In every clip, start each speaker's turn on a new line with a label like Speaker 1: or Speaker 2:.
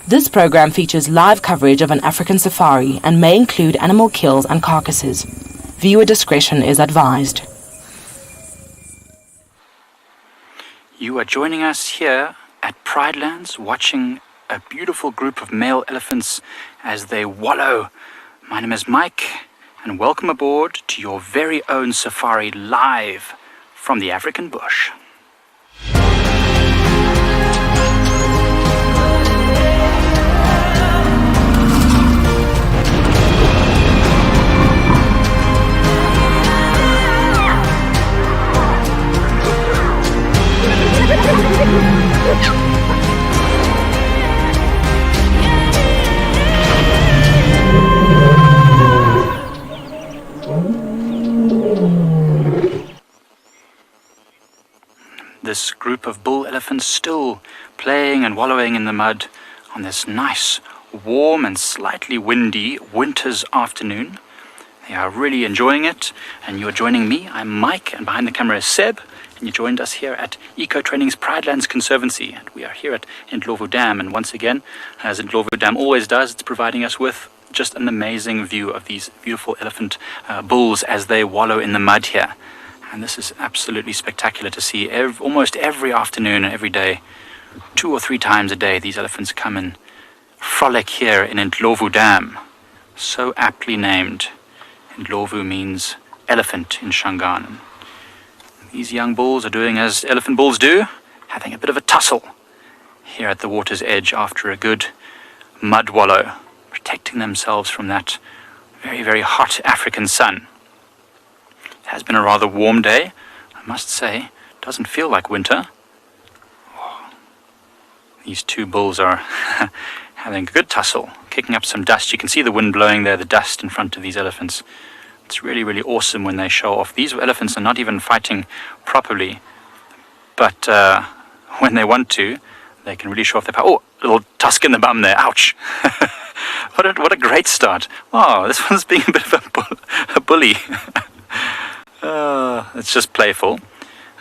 Speaker 1: This program features live coverage of an African safari and may include animal kills and carcasses. Viewer discretion is advised.
Speaker 2: You are joining us here at Pridelands, watching a beautiful group of male elephants as they wallow. My name is Mike, and welcome aboard to your very own safari live from the African bush. This group of bull elephants still playing and wallowing in the mud on this nice, warm and slightly windy winter's afternoon. They are really enjoying it, and you're joining me. I'm Mike, and behind the camera is Seb, and you joined us here at Eco Training's Pridelands Conservancy, and we are here at Ndlovu Dam, and once again, as Ndlovu Dam always does, it's providing us with just an amazing view of these beautiful elephant bulls as they wallow in the mud here. And this is absolutely spectacular to see. Almost every afternoon and every day, 2 or 3 times a day, these elephants come and frolic here in Ndlovu Dam. So aptly named. Ndlovu means elephant in Shangaan. These young bulls are doing as elephant bulls do, having a bit of a tussle here at the water's edge after a good mud wallow, protecting themselves from that very, very hot African sun. It has been a rather warm day, I must say. Doesn't feel like winter. Oh, these 2 bulls are having a good tussle, kicking up some dust. You can see the wind blowing there, the dust in front of these elephants. It's really, really awesome when they show off. These elephants are not even fighting properly, but when they want to, they can really show off their power. Oh, a little tusk in the bum there. Ouch. What a great start. Wow, this one's being a bit of a bully. It's just playful.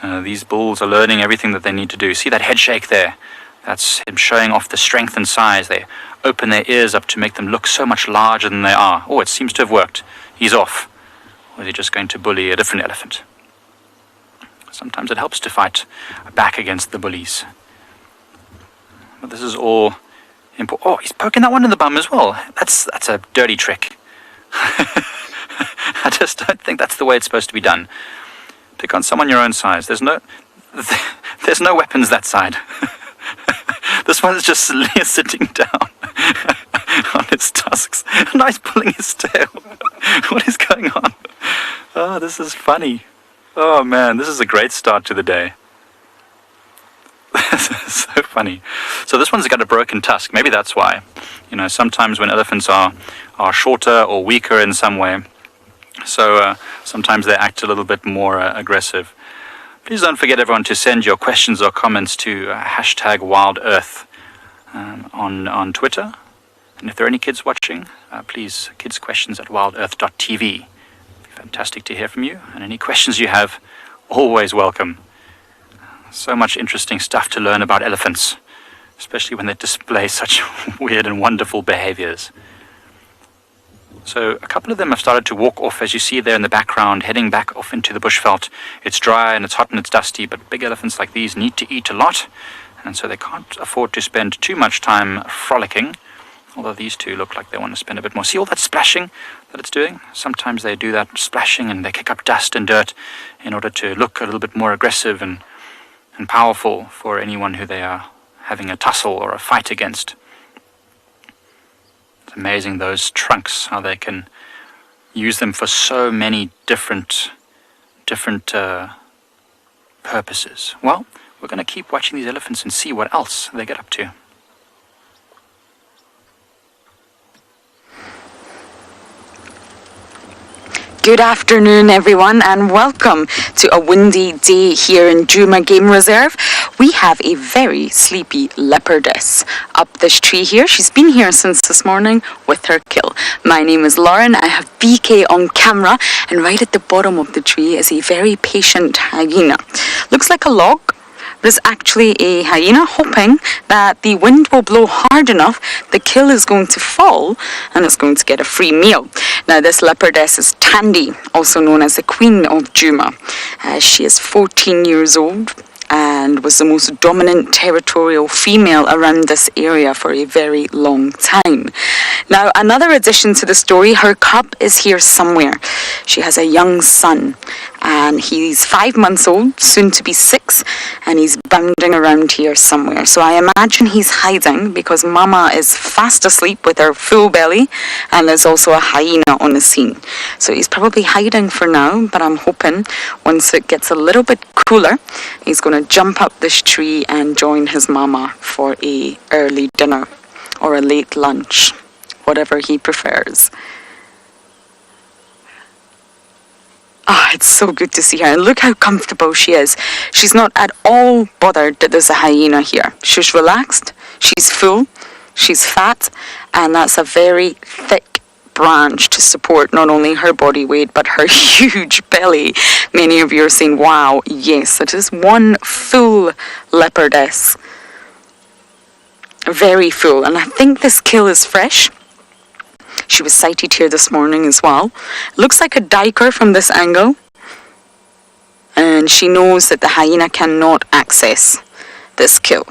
Speaker 2: These bulls are learning everything that they need to do. See that head shake there? That's him showing off the strength and size. They open their ears up to make them look so much larger than they are. Oh, it seems to have worked. He's off. Or is he just going to bully a different elephant? Sometimes it helps to fight back against the bullies. But this is all important. Oh, he's poking that one in the bum as well. That's a dirty trick. I just don't think that's the way it's supposed to be done. Pick on someone your own size. There's no weapons that side. This one's just sitting down on his tusks. Nice pulling his tail. What is going on? Oh, this is funny. Oh man, this is a great start to the day. This is so funny. So this one's got a broken tusk. Maybe that's why. You know, sometimes when elephants are shorter or weaker in some way, so sometimes they act a little bit more aggressive. Please don't forget, everyone, to send your questions or comments to hashtag WildEarth on Twitter. And if there are any kids watching, please, kidsquestions@wildearth.tv. Fantastic to hear from you. And any questions you have, always welcome. So much interesting stuff to learn about elephants, especially when they display such weird and wonderful behaviors. So a couple of them have started to walk off, as you see there in the background, heading back off into the bushveld. It's dry and it's hot and it's dusty, but big elephants like these need to eat a lot, and so they can't afford to spend too much time frolicking, although these 2 look like they want to spend a bit more. See all that splashing that it's doing? Sometimes they do that splashing and they kick up dust and dirt in order to look a little bit more aggressive and powerful for anyone who they are having a tussle or a fight against. It's amazing, those trunks, how they can use them for so many different purposes. Well, we're going to keep watching these elephants and see what else they get up to.
Speaker 3: Good afternoon, everyone, and welcome to a windy day here in Djuma Game Reserve. We have a very sleepy leopardess up this tree here. She's been here since this morning with her kill. My name is Lauren. I have BK on camera, and right at the bottom of the tree is a very patient hyena. Looks like a log, There's actually a hyena hoping that the wind will blow hard enough, the kill is going to fall, and it's going to get a free meal. Now, this leopardess is Tandy, also known as the Queen of Djuma. She is 14 years old and was the most dominant territorial female around this area for a very long time. Now, another addition to the story, her cub is here somewhere. She has a young son, and he's 5 months old, soon to be 6, and he's bounding around here somewhere. So I imagine he's hiding because Mama is fast asleep with her full belly, and there's also a hyena on the scene. So he's probably hiding for now, but I'm hoping once it gets a little bit cooler, he's going to jump up this tree and join his mama for a early dinner or a late lunch, whatever he prefers. It's so good to see her. And look how comfortable she is. She's not at all bothered that there's a hyena here. She's relaxed, she's full, she's fat, and that's a very thick branch to support not only her body weight but her huge belly. Many of you are saying, wow, yes, it is one full leopardess. Very full. And I think this kill is fresh. She was sighted here this morning as well. Looks like a diker from this angle. And she knows that the hyena cannot access this kill.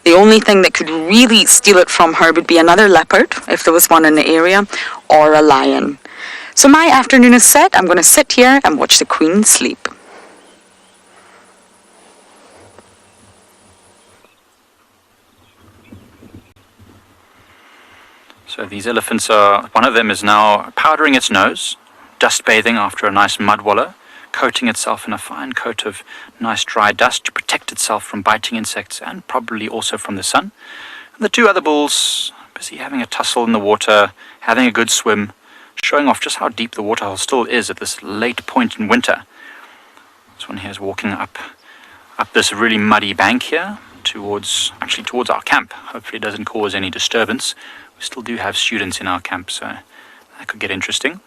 Speaker 3: The only thing that could really steal it from her would be another leopard, if there was one in the area, or a lion. So my afternoon is set. I'm going to sit here and watch the queen sleep.
Speaker 2: So these elephants are, one of them is now powdering its nose, dust bathing after a nice mud wallow, coating itself in a fine coat of nice dry dust to protect itself from biting insects and probably also from the sun. And the two other bulls busy having a tussle in the water, having a good swim, showing off just how deep the waterhole still is at this late point in winter. This one here is walking up this really muddy bank here towards our camp. Hopefully it doesn't cause any disturbance. We still do have students in our camp, so that could get interesting.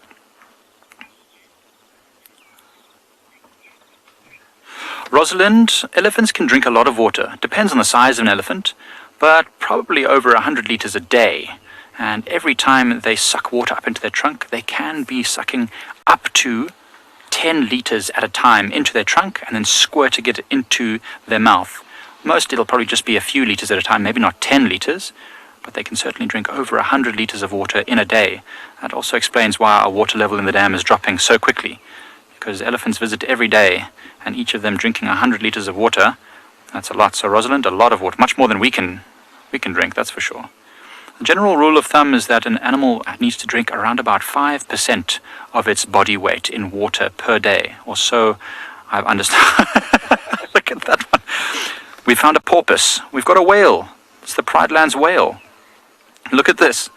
Speaker 2: Rosalind, elephants can drink a lot of water. Depends on the size of an elephant, but probably over 100 liters a day. And every time they suck water up into their trunk, they can be sucking up to 10 liters at a time into their trunk and then squirting it into their mouth. Most it'll probably just be a few liters at a time, maybe not 10 liters, but they can certainly drink over 100 liters of water in a day. That also explains why our water level in the dam is dropping so quickly, because elephants visit every day, and each of them drinking 100 liters of water, that's a lot. So Rosalind, a lot of water, much more than we can drink, that's for sure. The general rule of thumb is that an animal needs to drink around about 5% of its body weight in water per day, or so I've understood. Look at that one. We found a porpoise. We've got a whale. It's the Pride Lands whale. Look at this.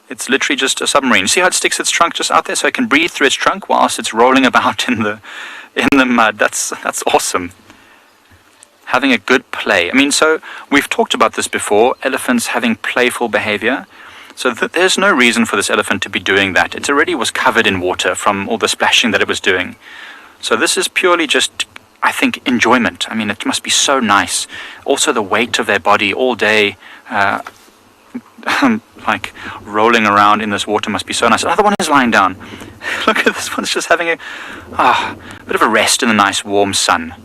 Speaker 2: It's literally just a submarine. You see how it sticks its trunk just out there so it can breathe through its trunk whilst it's rolling about in the mud. That's awesome. Having a good play. I mean, so we've talked about this before, elephants having playful behavior. So there's no reason for this elephant to be doing that. It already was covered in water from all the splashing that it was doing. So this is purely just, I think, enjoyment. I mean, it must be so nice. Also the weight of their body all day, like rolling around in this water must be so nice. Another one is lying down. Look at this one's just having a bit of a rest in the nice warm sun.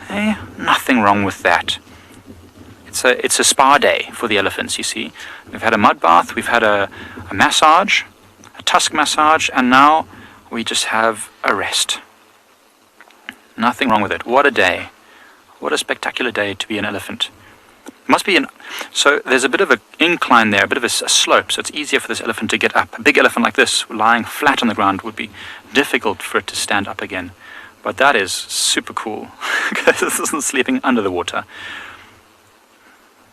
Speaker 2: Hey, nothing wrong with that. It's a spa day for the elephants, you see. We've had a mud bath, we've had a massage, a tusk massage, and now we just have a rest. Nothing wrong with it. What a day. What a spectacular day to be an elephant. Must be so there's a bit of an incline there, a bit of a slope, so it's easier for this elephant to get up. A big elephant like this, lying flat on the ground, would be difficult for it to stand up again. But that is super cool, because this isn't sleeping under the water.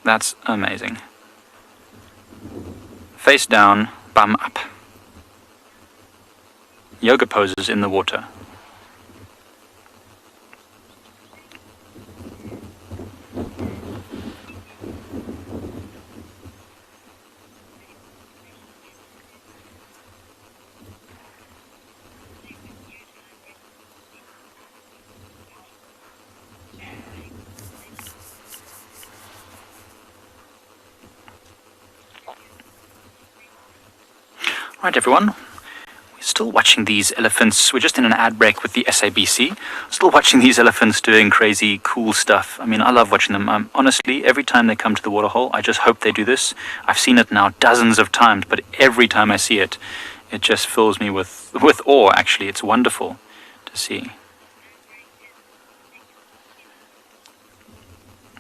Speaker 2: That's amazing. Face down, bum up. Yoga poses in the water. Right, everyone. We're still watching these elephants. We're just in an ad break with the SABC. Still watching these elephants doing crazy, cool stuff. I mean, I love watching them. Honestly, every time they come to the waterhole, I just hope they do this. I've seen it now dozens of times, but every time I see it, it just fills me with awe, actually. It's wonderful to see.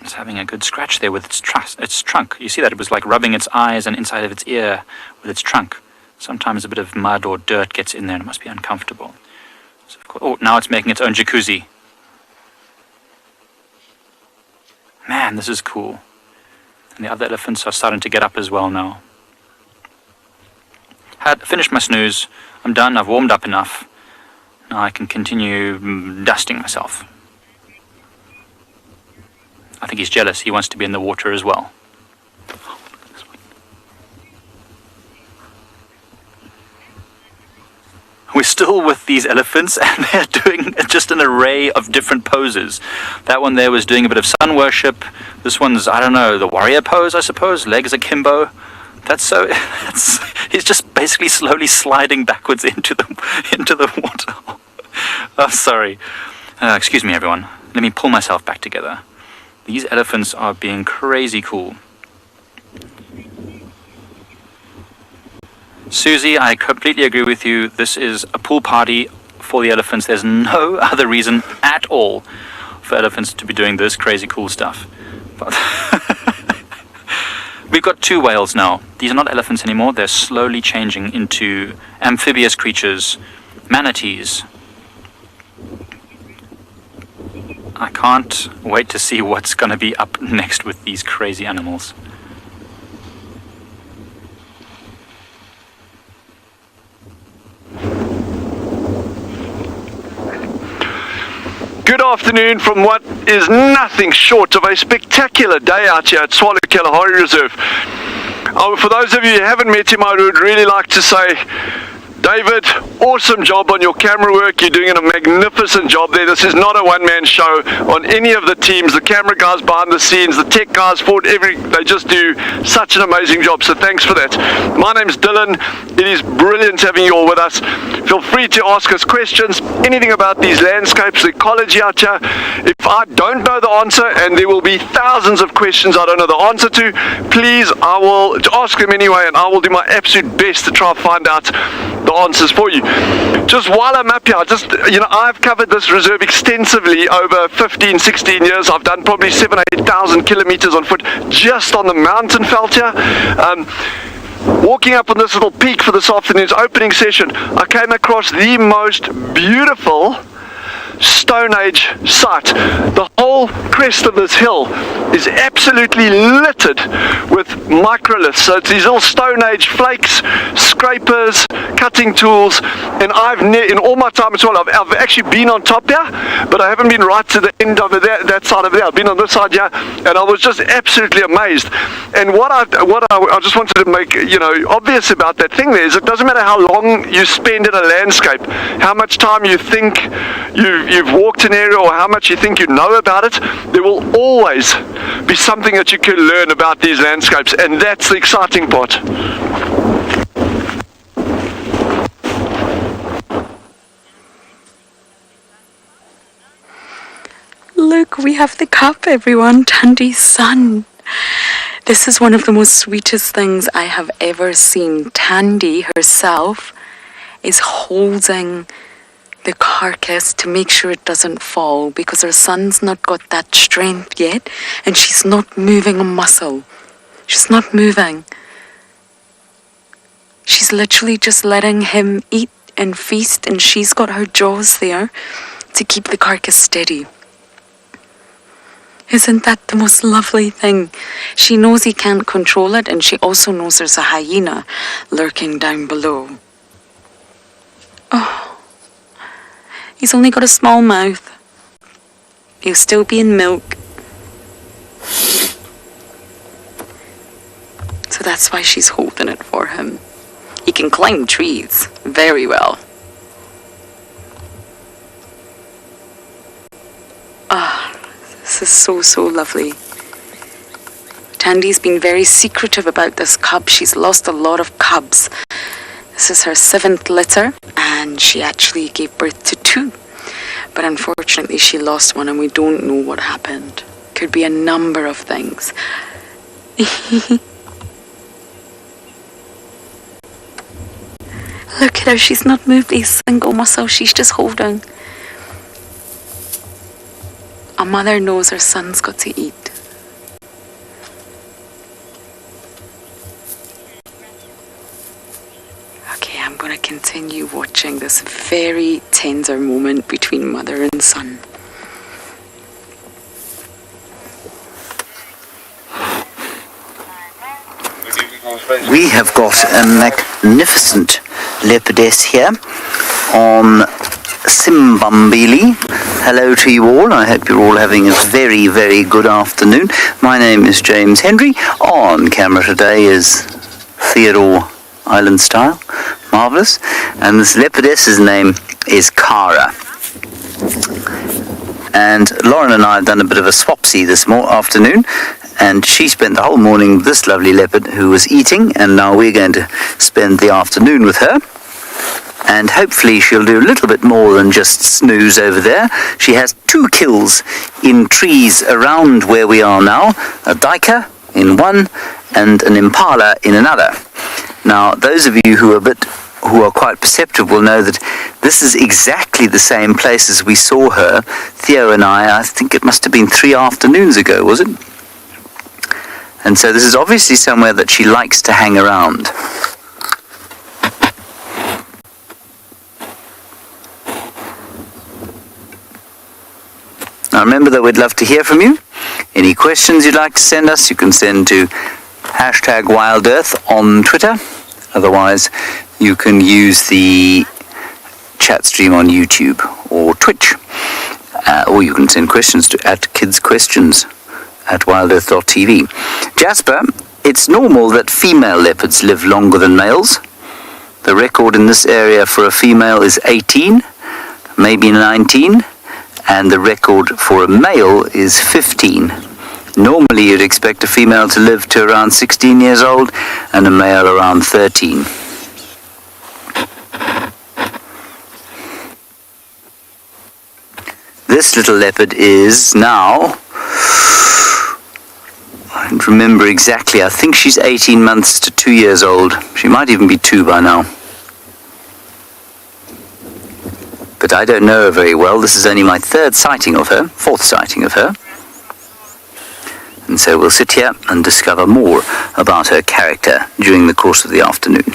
Speaker 2: It's having a good scratch there with its trunk. You see that? It was like rubbing its eyes and inside of its ear with its trunk. Sometimes a bit of mud or dirt gets in there and it must be uncomfortable. So of course, now it's making its own jacuzzi. Man, this is cool. And the other elephants are starting to get up as well now. Had finished my snooze. I'm done. I've warmed up enough. Now I can continue dusting myself. I think he's jealous. He wants to be in the water as well. We're still with these elephants, and they're doing just an array of different poses. That one there was doing a bit of sun worship. This one's, I don't know, the warrior pose, I suppose. Legs akimbo. He's just basically slowly sliding backwards into the water. Oh, sorry. Excuse me, everyone. Let me pull myself back together. These elephants are being crazy cool. Susie, I completely agree with you. This is a pool party for the elephants. There's no other reason at all for elephants to be doing this crazy cool stuff. But we've got two whales now. These are not elephants anymore. They're slowly changing into amphibious creatures, manatees. I can't wait to see what's going to be up next with these crazy animals.
Speaker 4: Good afternoon from what is nothing short of a spectacular day out here at Tswalu Kalahari Reserve. For those of you who haven't met him, I would really like to say, David, awesome job on your camera work. You're doing a magnificent job there. This is not a one-man show on any of the teams. The camera guys behind the scenes, the tech guys forward, they just do such an amazing job. So thanks for that. My name's Dylan. It is brilliant having you all with us. Feel free to ask us questions, anything about these landscapes, the ecology out here. If I don't know the answer, and there will be thousands of questions I don't know the answer to, please, I will ask them anyway, and I will do my absolute best to try and find out the answers for you. Just while I'm up here, I've covered this reserve extensively over 15, 16 years. I've done probably 7,000 or 8,000 kilometers on foot just on the mountain veld here. Walking up on this little peak for this afternoon's opening session, I came across the most beautiful Stone Age site. The whole crest of this hill is absolutely littered with microliths. So it's these little Stone Age flakes, scrapers, cutting tools, and in all my time as well, I've actually been on top here, but I haven't been right to the end of that side of there. I've been on this side here, and I was just absolutely amazed. And what I just wanted to make obvious about that thing there is it doesn't matter how long you spend in a landscape, how much time you think you've walked an area, or how much you think you know about it, there will always be something that you can learn about these landscapes, and that's the exciting part.
Speaker 3: Look, we have the cup, everyone. Tandy's son. This is one of the most sweetest things I have ever seen. Tandy herself is holding the carcass to make sure it doesn't fall, because her son's not got that strength yet, and she's not moving a muscle. She's not moving. She's literally just letting him eat and feast, and she's got her jaws there to keep the carcass steady. Isn't that the most lovely thing? She knows he can't control it, and she also knows there's a hyena lurking down below. Oh. He's only got a small mouth. He'll still be in milk. So that's why she's holding it for him. He can climb trees very well. This is so lovely. Tandy's been very secretive about this cub. She's lost a lot of cubs. This is her 7th litter, and she actually gave birth to 2. But unfortunately she lost one and we don't know what happened. Could be a number of things. Look at her, she's not moved a single muscle, she's just holding. A mother knows her son's got to eat. Okay, I'm going to continue watching this very tender moment between mother and son.
Speaker 5: We have got a magnificent leopardess here on Simbambili. Hello to you all. I hope you're all having a very, very good afternoon. My name is James Henry. On camera today is Theodore Island Style. Marvellous. And this leopardess's name is Kara. And Lauren and I have done a bit of a swapsy this afternoon, and she spent the whole morning with this lovely leopard who was eating, and now we're going to spend the afternoon with her. And hopefully she'll do a little bit more than just snooze over there. She has 2 kills in trees around where we are now, a duiker in one and an impala in another. Now, those of you who are quite perceptive will know that this is exactly the same place as we saw her, Theo and I think it must have been 3 afternoons ago, was it? And so this is obviously somewhere that she likes to hang around. Now remember that we'd love to hear from you. Any questions you'd like to send us, you can send to #WildEarth on Twitter. Otherwise, you can use the chat stream on YouTube or Twitch. Or you can send questions to @kidsquestions@wildearth.tv. Jasper, it's normal that female leopards live longer than males. The record in this area for a female is 18, maybe 19, and the record for a male is 15. Normally you'd expect a female to live to around 16 years old and a male around 13. This little leopard is now, I don't remember exactly, I think she's 18 months to 2 years old. She might even be 2 by now. But I don't know her very well. This is only my 4th sighting of her. And so we'll sit here and discover more about her character during the course of the afternoon.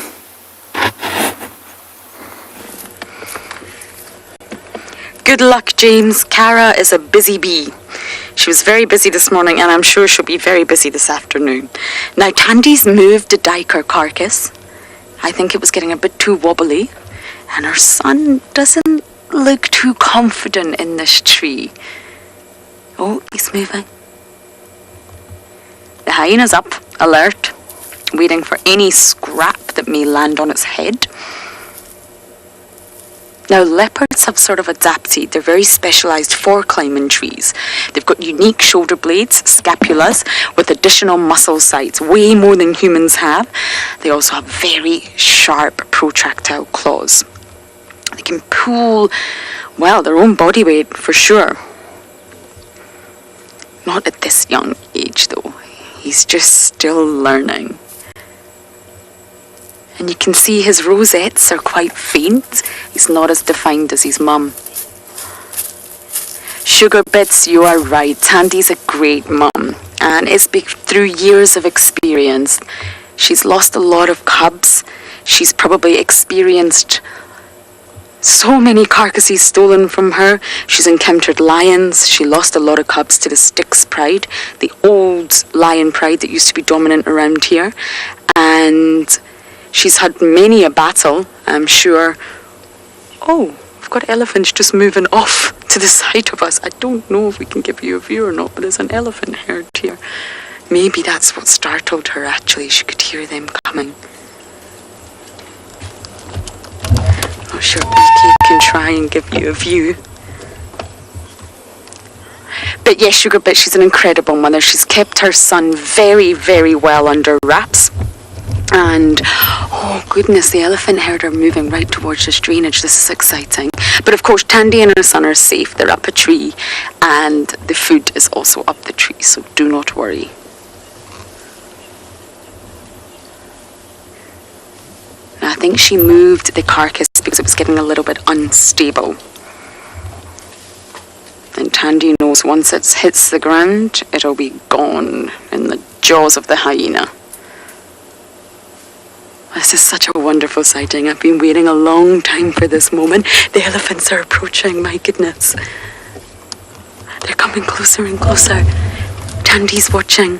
Speaker 3: Good luck, James. Kara is a busy bee. She was very busy this morning, and I'm sure she'll be very busy this afternoon. Now, Tandy's moved the duiker carcass. I think it was getting a bit too wobbly, and her son doesn't look too confident in this tree. Oh, he's moving. The hyena's up, alert, waiting for any scrap that may land on its head. Now, leopards have sort of adapted. They're very specialised for climbing trees. They've got unique shoulder blades, scapulas, with additional muscle sites, way more than humans have. They also have very sharp protractile claws. They can pull, well, their own body weight for sure. Not at this young age, though. He's just still learning. And you can see his rosettes are quite faint. He's not as defined as his mum. Sugar Bits, you are right. Tandy's a great mum. And it's been through years of experience. She's lost a lot of cubs. She's probably experienced so many carcasses stolen from her. She's encountered lions. She lost a lot of cubs to the Styx pride, the old lion pride that used to be dominant around here. And she's had many a battle, I'm sure. Oh, we've got elephants just moving off to the side of us. I don't know if we can give you a view or not, but there's an elephant herd here. Maybe that's what startled her, actually. She could hear them coming. Not sure Beaky can try and give you a view. But yes, Sugar Bit, she's an incredible mother. She's kept her son very, very well under wraps. And oh goodness, the elephant herd are moving right towards this drainage. This is exciting. But of course, Tandy and her son are safe. They're up a tree, and the food is also up the tree, so do not worry. And I think she moved the carcass because it was getting a little bit unstable. And Tandy knows once it hits the ground, it'll be gone in the jaws of the hyena. This is such a wonderful sighting. I've been waiting a long time for this moment. The elephants are approaching, my goodness. They're coming closer and closer. Tandy's watching.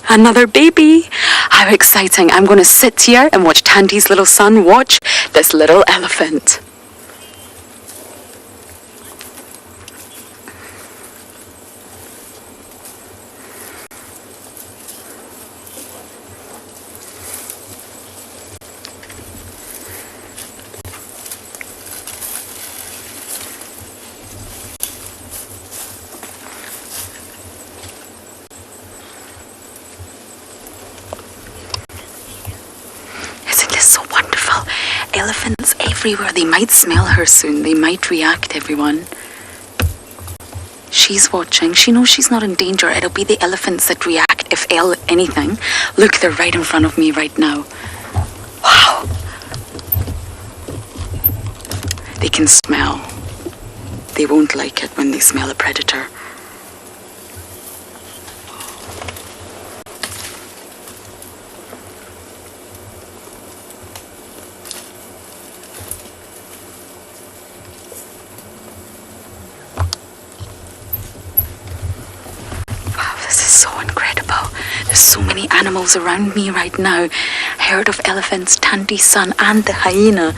Speaker 3: Another baby. How exciting. I'm going to sit here and watch Tandy's little son watch this little elephant. Elephants everywhere. They might smell her soon. They might react, everyone. She's watching. She knows she's not in danger. It'll be the elephants that react, if anything. Look, they're right in front of me right now. Wow. They can smell. They won't like it when they smell a predator. So incredible. There's so many animals around me right now. Herd of elephants, Tandy's son, and the hyena.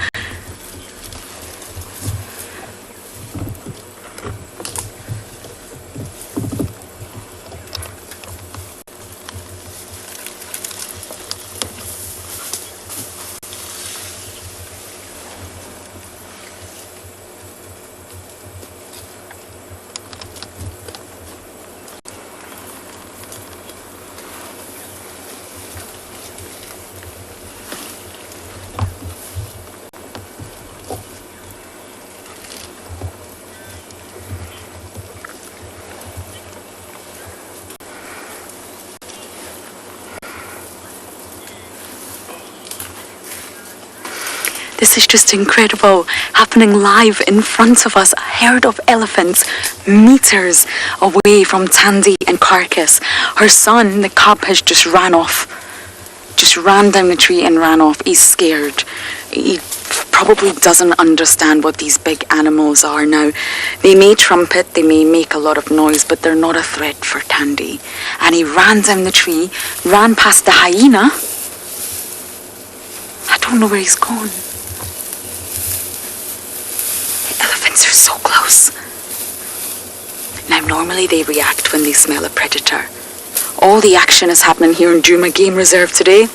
Speaker 3: This is just incredible, happening live in front of us. A herd of elephants, meters away from Tandy and Carcass. Her son, the cub, has just ran off. Just ran down the tree and ran off. He's scared. He probably doesn't understand what these big animals are now. They may trumpet, they may make a lot of noise, but they're not a threat for Tandy. And he ran down the tree, ran past the hyena. I don't know where he's gone. Elephants are so close. Now, normally they react when they smell a predator. All the action is happening here in Djuma Game Reserve today.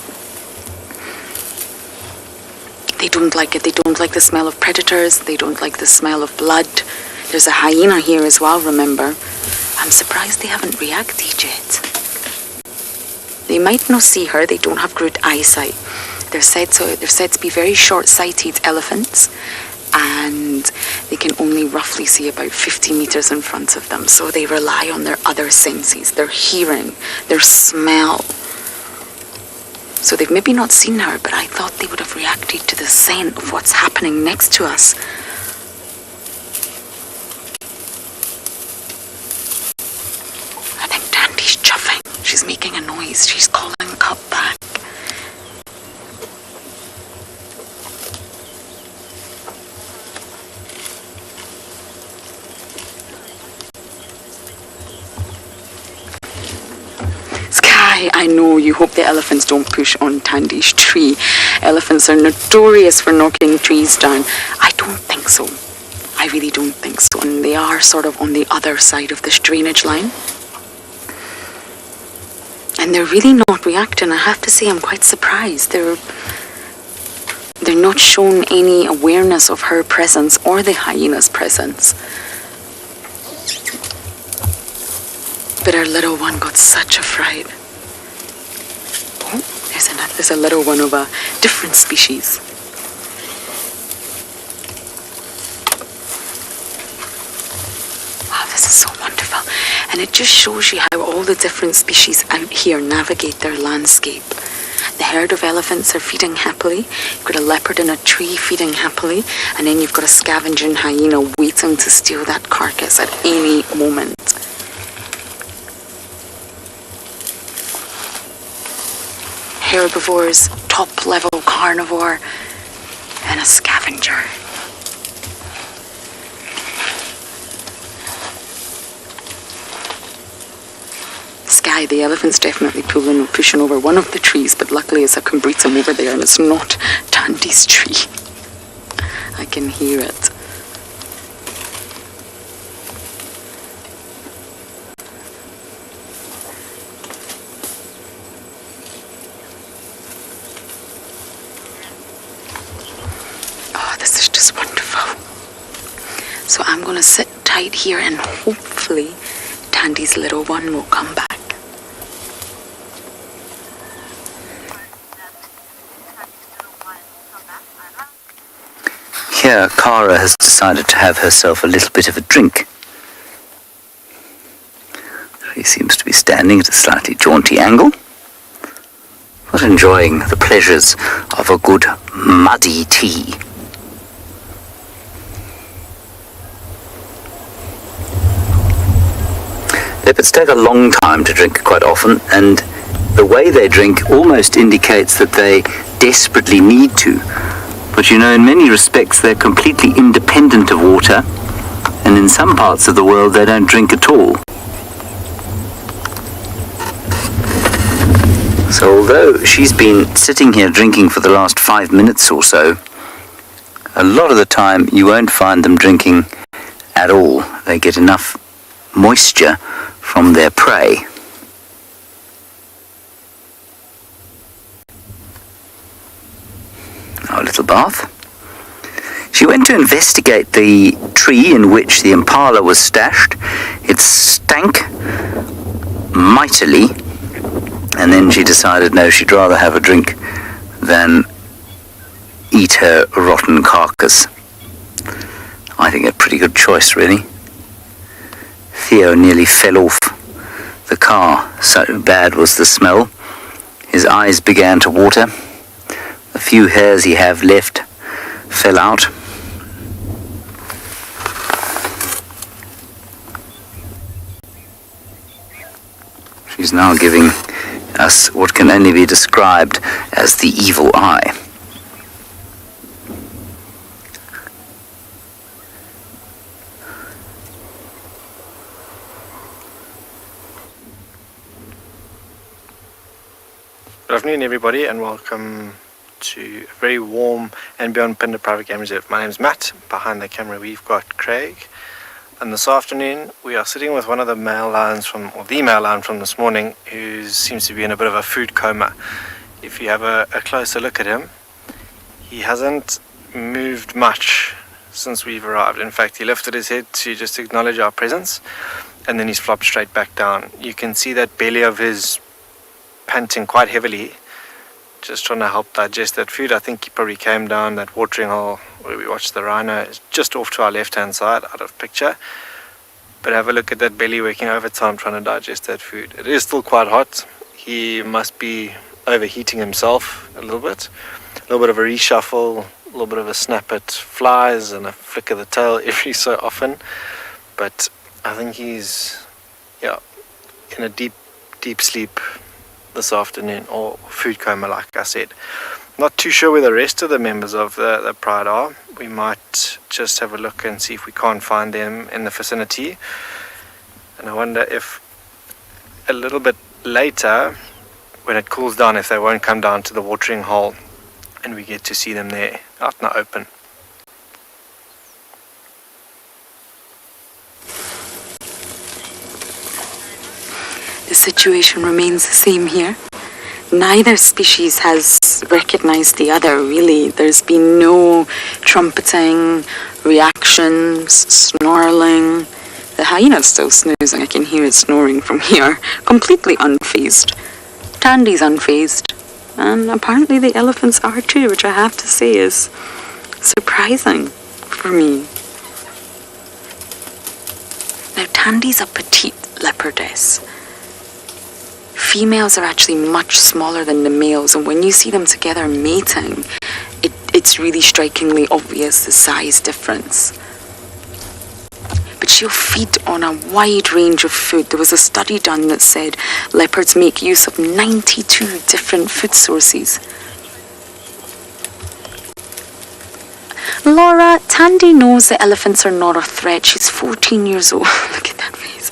Speaker 3: They don't like it. They don't like the smell of predators. They don't like the smell of blood. There's a hyena here as well, remember. I'm surprised they haven't reacted yet. They might not see her. They don't have good eyesight. They're said to be very short-sighted elephants, and they can only roughly see about 50 meters in front of them. So they rely on their other senses, their hearing, their smell. So they've maybe not seen her, but I thought they would have reacted to the scent of what's happening next to us. I think Tandy's chuffing. She's making a noise. She's calling the cub back. I know you hope the elephants don't push on Tandy's tree. Elephants are notorious for knocking trees down. I don't think so. I really don't think so. And they are sort of on the other side of this drainage line. And they're really not reacting. I have to say I'm quite surprised. They're not shown any awareness of her presence or the hyena's presence. But our little one got such a fright. There's a little one of a different species. Wow, this is so wonderful. And it just shows you how all the different species out here navigate their landscape. The herd of elephants are feeding happily. You've got a leopard in a tree feeding happily. And then you've got a scavenging hyena waiting to steal that carcass at any moment. Herbivores, top-level carnivore, and a scavenger. Sky, the elephant's definitely pushing over one of the trees, but luckily it's a Cumbritum over there and it's not Tandy's tree. I can hear it. This is just wonderful. So I'm going to sit tight here and hopefully Tandy's little one will come back.
Speaker 5: Here, Cara has decided to have herself a little bit of a drink. She seems to be standing at a slightly jaunty angle, but enjoying the pleasures of a good muddy tea. Leopards take a long time to drink quite often, and the way they drink almost indicates that they desperately need to. But you know, in many respects they're completely independent of water, and in some parts of the world they don't drink at all. So although she's been sitting here drinking for the last 5 minutes or so, a lot of the time you won't find them drinking at all. They get enough moisture from their prey. Our little bath. She went to investigate the tree in which the impala was stashed. It stank mightily, and then she decided no, she'd rather have a drink than eat her rotten carcass. I think a pretty good choice, really. Theo nearly fell off the car, so bad was the smell. His eyes began to water. The few hairs he have left fell out. She's now giving us what can only be described as the evil eye.
Speaker 6: Good afternoon, everybody, and welcome to a very warm andBeyond Phinda Private Game Reserve. My name's Matt. Behind the camera we've got Craig, and this afternoon we are sitting with one of the male lions the male lion from this morning, who seems to be in a bit of a food coma. If you have a closer look at him, he hasn't moved much since we've arrived. In fact, he lifted his head to just acknowledge our presence, and then he's flopped straight back down. You can see that belly of his panting quite heavily, just trying to help digest that food. I think he probably came down that watering hole where we watched the rhino. It's just off to our left hand side out of picture, but have a look at that belly working overtime trying to digest that food. It is still quite hot. He must be overheating himself a little bit of a reshuffle, a little bit of a snap at flies and a flick of the tail every so often, but I think he's in a deep sleep this afternoon, or food coma, like I said. Not too sure where the rest of the members of the pride are. We might just have a look and see if we can't find them in the vicinity. And I wonder if a little bit later, when it cools down, if they won't come down to the watering hole and we get to see them there out in the open.
Speaker 3: The situation remains the same here. Neither species has recognized the other, really. There's been no trumpeting, reactions, snarling. The hyena's still snoozing. I can hear it snoring from here. Completely unfazed. Tandy's unfazed. And apparently the elephants are too, which I have to say is surprising for me. Now, Tandy's a petite leopardess. Females are actually much smaller than the males, and when you see them together mating, it's really strikingly obvious the size difference. But she'll feed on a wide range of food. There was a study done that said leopards make use of 92 different food sources. Laura, Tandy knows the elephants are not a threat. She's 14 years old. Look at that face.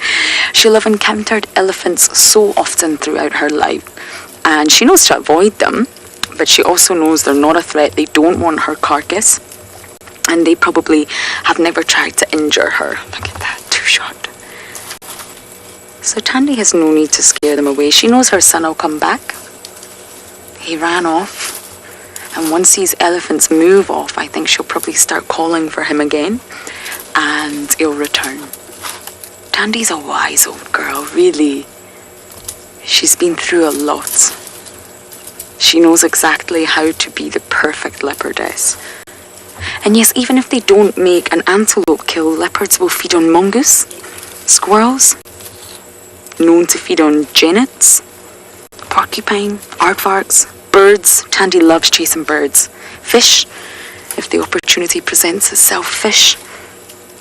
Speaker 3: She'll have encountered elephants so often throughout her life, and she knows to avoid them, but she also knows they're not a threat. They don't want her carcass, and they probably have never tried to injure her. Look at that, two-shot. So Tandy has no need to scare them away. She knows her son will come back. He ran off. And once these elephants move off, I think she'll probably start calling for him again, and he'll return. Tandy's a wise old girl, really. She's been through a lot. She knows exactly how to be the perfect leopardess. And yes, even if they don't make an antelope kill, leopards will feed on mongoose, squirrels, known to feed on genets, porcupine, aardvarks, birds. Tandy loves chasing birds. Fish, if the opportunity presents itself, fish.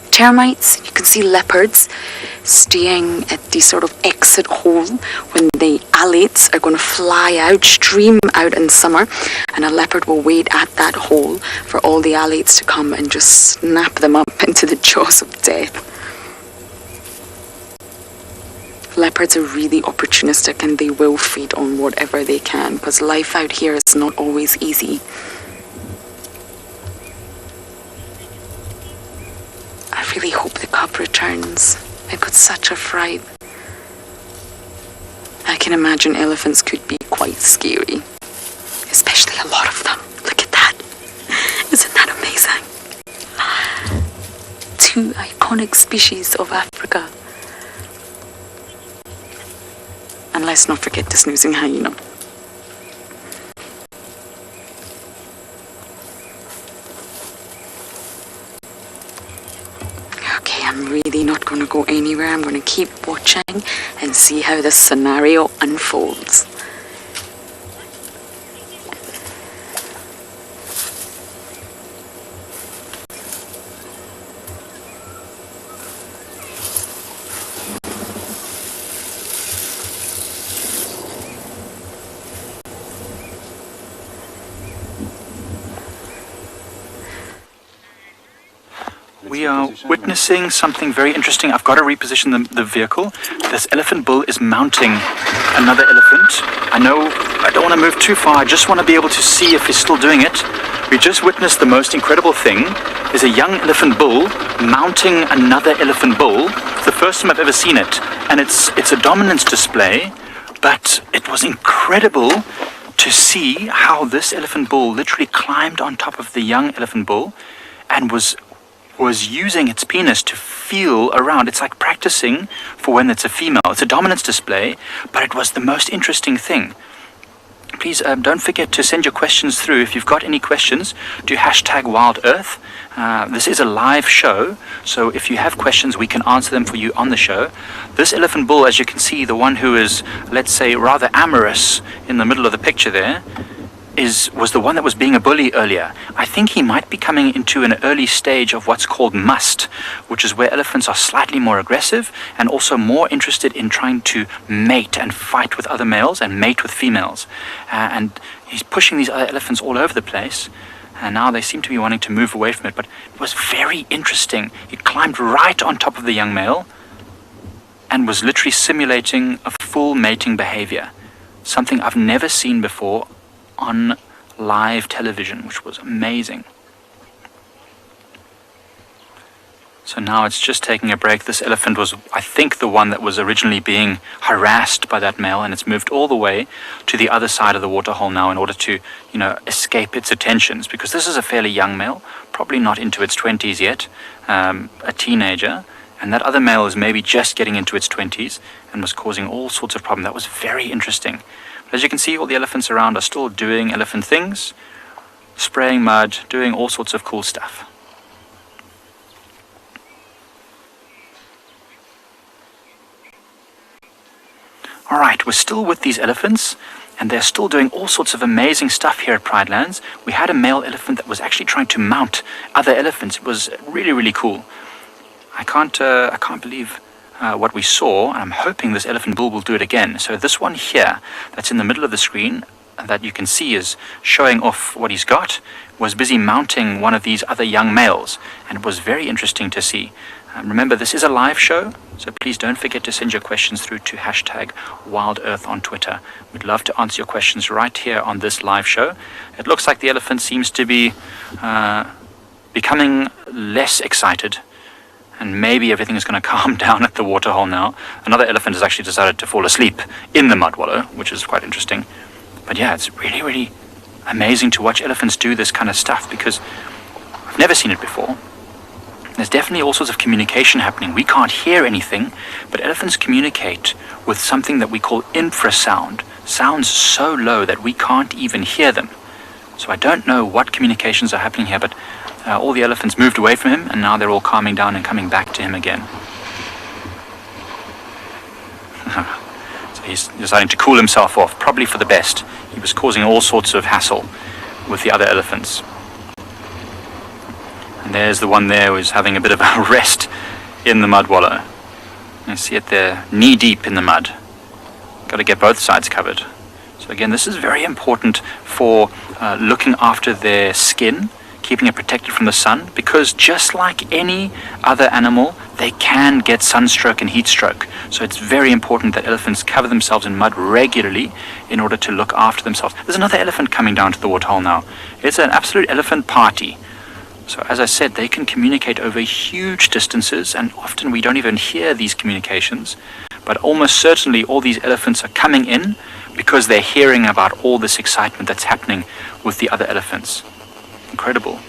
Speaker 3: Termites, you can see leopards staying at the sort of exit hole when the alates are going to fly out, stream out in summer, and a leopard will wait at that hole for all the alates to come and just snap them up into the jaws of death. Leopards are really opportunistic, and they will feed on whatever they can, because life out here is not always easy. I really hope the cub returns. I got such a fright. I can imagine elephants could be quite scary, especially a lot of them. Look at that. Isn't that amazing? Two iconic species of Africa. And let's not forget the snoozing hyena. Okay, I'm really not going to go anywhere. I'm going to keep watching and see how this scenario unfolds.
Speaker 2: We are witnessing something very interesting. I've got to reposition the vehicle. This elephant bull is mounting another elephant. I know I don't want to move too far. I just want to be able to see if he's still doing it. We just witnessed the most incredible thing. Is a young elephant bull mounting another elephant bull. It's the first time I've ever seen it. And it's a dominance display, but it was incredible to see how this elephant bull literally climbed on top of the young elephant bull and was using its penis to feel around. It's like practicing for when it's a female. It's a dominance display, but it was the most interesting thing. Please don't forget to send your questions through. If you've got any questions, do hashtag WildEarth. This is a live show, so if you have questions, we can answer them for you on the show. This elephant bull, as you can see, the one who is, let's say, rather amorous in the middle of the picture there, was the one that was being a bully earlier. I think he might be coming into an early stage of what's called must, which is where elephants are slightly more aggressive and also more interested in trying to mate and fight with other males and mate with females. And he's pushing these other elephants all over the place, and now they seem to be wanting to move away from it. But it was very interesting. He climbed right on top of the young male and was literally simulating a full mating behavior, something I've never seen before on live television, which was amazing. So now it's just taking a break. This elephant was, I think, the one that was originally being harassed by that male, and it's moved all the way to the other side of the waterhole now in order to, escape its attentions, because this is a fairly young male, probably not into its 20s yet, a teenager, and that other male is maybe just getting into its 20s and was causing all sorts of problems. That was very interesting. But as you can see, all the elephants around are still doing elephant things, spraying mud, doing all sorts of cool stuff. Alright, we're still with these elephants, and they're still doing all sorts of amazing stuff here at Pride Lands. We had a male elephant that was actually trying to mount other elephants. It was really, really cool. I can't believe what we saw, and I'm hoping this elephant bull will do it again. So this one here, that's in the middle of the screen, that you can see is showing off what he's got, was busy mounting one of these other young males, and it was very interesting to see. Remember, this is a live show, so please don't forget to send your questions through to #WildEarth on Twitter. We'd love to answer your questions right here on this live show. It looks like the elephant seems to be becoming less excited, and maybe everything is going to calm down at the waterhole now. Another elephant has actually decided to fall asleep in the mud wallow, which is quite interesting. But yeah, it's really, really amazing to watch elephants do this kind of stuff, because I've never seen it before. There's definitely all sorts of communication happening. We can't hear anything, but elephants communicate with something that we call infrasound, sounds so low that we can't even hear them. So I don't know what communications are happening here, but all the elephants moved away from him, and now they're all calming down and coming back to him again. So he's deciding to cool himself off, probably for the best. He was causing all sorts of hassle with the other elephants. And there's the one there who's having a bit of a rest in the mud wallow. You see it there, knee deep in the mud. Got to get both sides covered. So again, this is very important for looking after their skin, keeping it protected from the sun, because just like any other animal, they can get sunstroke and heat stroke. So it's very important that elephants cover themselves in mud regularly in order to look after themselves. There's another elephant coming down to the waterhole now. It's an absolute elephant party. So as I said, they can communicate over huge distances, and often we don't even hear these communications. But almost certainly all these elephants are coming in because they're hearing about all this excitement that's happening with the other elephants. Incredible.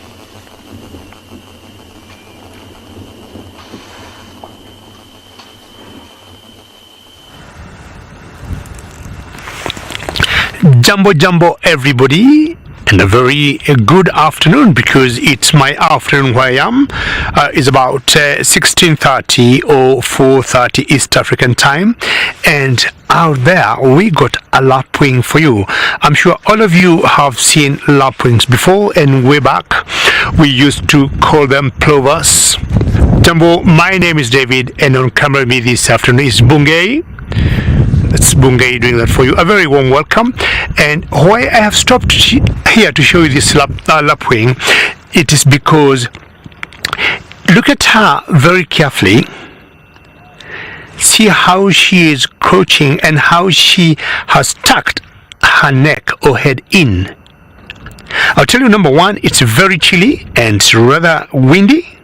Speaker 7: Jumbo everybody, and a very good afternoon, because it's my afternoon where I am. It's about 16:30 or 4:30 East African time, and out there we got a lapwing for you. I'm sure all of you have seen lapwings before, and way back we used to call them plovers. Jumbo, my name is David, and on camera with me this afternoon is Bungay. That's Bungay doing that for you. A very warm welcome. And why I have stopped here to show you this lapwing, it is because look at her very carefully. See how she is crouching and how she has tucked her neck or head in. I'll tell you, number one, it's very chilly and it's rather windy,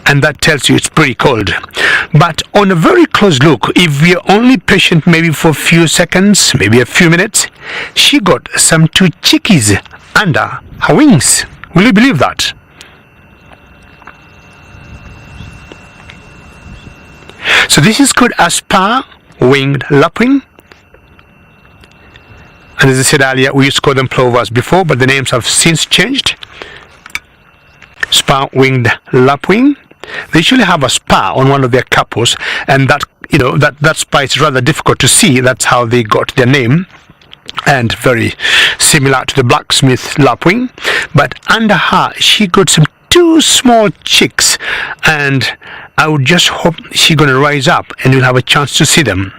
Speaker 7: and that tells you it's pretty cold. But on a very close look, if we're only patient maybe for a few seconds, maybe a few minutes, she got some two chickies under her wings. Will you believe that? So this is called a spar-winged lapwing. And as I said earlier, we used to call them plovers before, but the names have since changed. Spar-winged lapwing. They usually have a spar on one of their couples, and that spar is rather difficult to see. That's how they got their name, and very similar to the blacksmith lapwing. But under her, she got some two small chicks, and I would just hope she's gonna rise up and you'll have a chance to see them.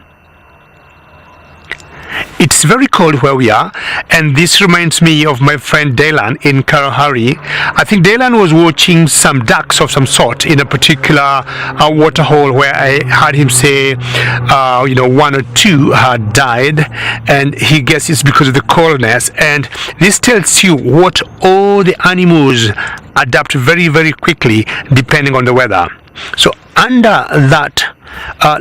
Speaker 7: It's very cold where we are, and this reminds me of my friend Dylan in Kalahari. I think Dylan was watching some ducks of some sort in a particular waterhole where I heard him say, one or two had died, and he guessed it's because of the coldness. And this tells you what all the animals adapt very, very quickly depending on the weather. So under that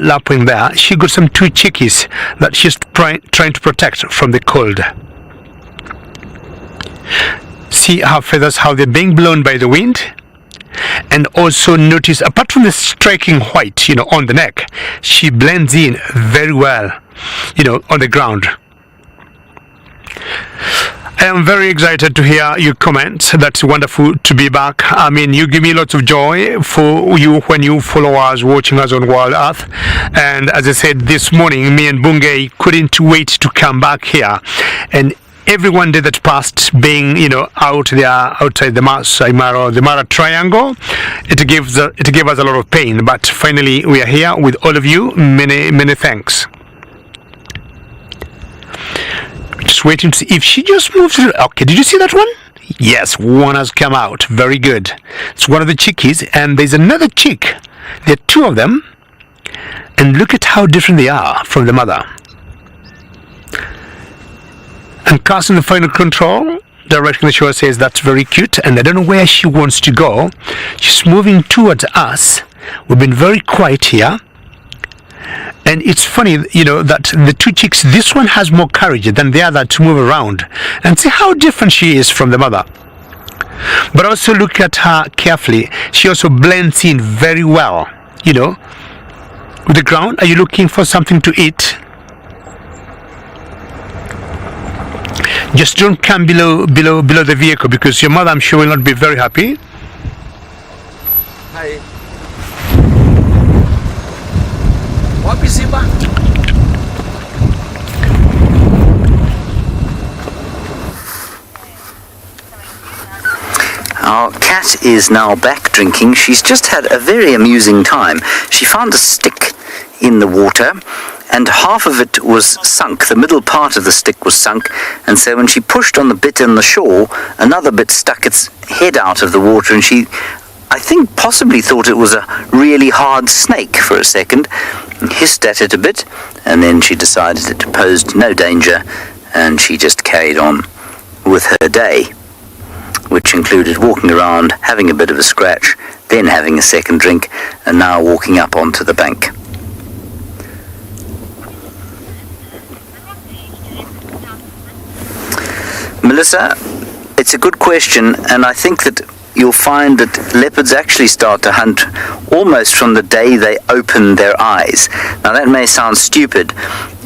Speaker 7: lapwing there, she got some two chickies that she's trying to protect from the cold. See her feathers, how they're being blown by the wind. And also notice, apart from the striking white, on the neck, she blends in very well, on the ground. I am very excited to hear your comments. That's wonderful to be back. I mean, you give me lots of joy for you when you follow us, watching us on WildEarth. And as I said this morning, me and Bungay couldn't wait to come back here. And every one day that passed being, out there outside the Mara Triangle, it gave us a lot of pain. But finally, we are here with all of you. Many, many thanks. Just waiting to see if she just moves. Okay, did you see that one? Yes, one has come out. Very good. It's one of the chickies, and there's another chick. There are two of them, and look at how different they are from the mother. And casting the final control, directing the show says that's very cute, and I don't know where she wants to go. She's moving towards us. We've been very quiet here. And it's funny, that the two chicks, this one has more courage than the other to move around. And see how different she is from the mother. But also look at her carefully. She also blends in very well, with the ground. Are you looking for something to eat? Just don't come below the vehicle, because your mother, I'm sure, will not be very happy.
Speaker 8: Hi. Wapi Simba?
Speaker 5: Our cat is now back drinking. She's just had a very amusing time. She found a stick in the water, and half of it was sunk. The middle part of the stick was sunk, and so when she pushed on the bit on the shore, another bit stuck its head out of the water, and she, I think, possibly thought it was a really hard snake for a second, and hissed at it a bit, and then she decided it posed no danger, and she just carried on with her day, which included walking around, having a bit of a scratch, then having a second drink, and now walking up onto the bank. Melissa, it's a good question, and I think that you'll find that leopards actually start to hunt almost from the day they open their eyes. Now that may sound stupid,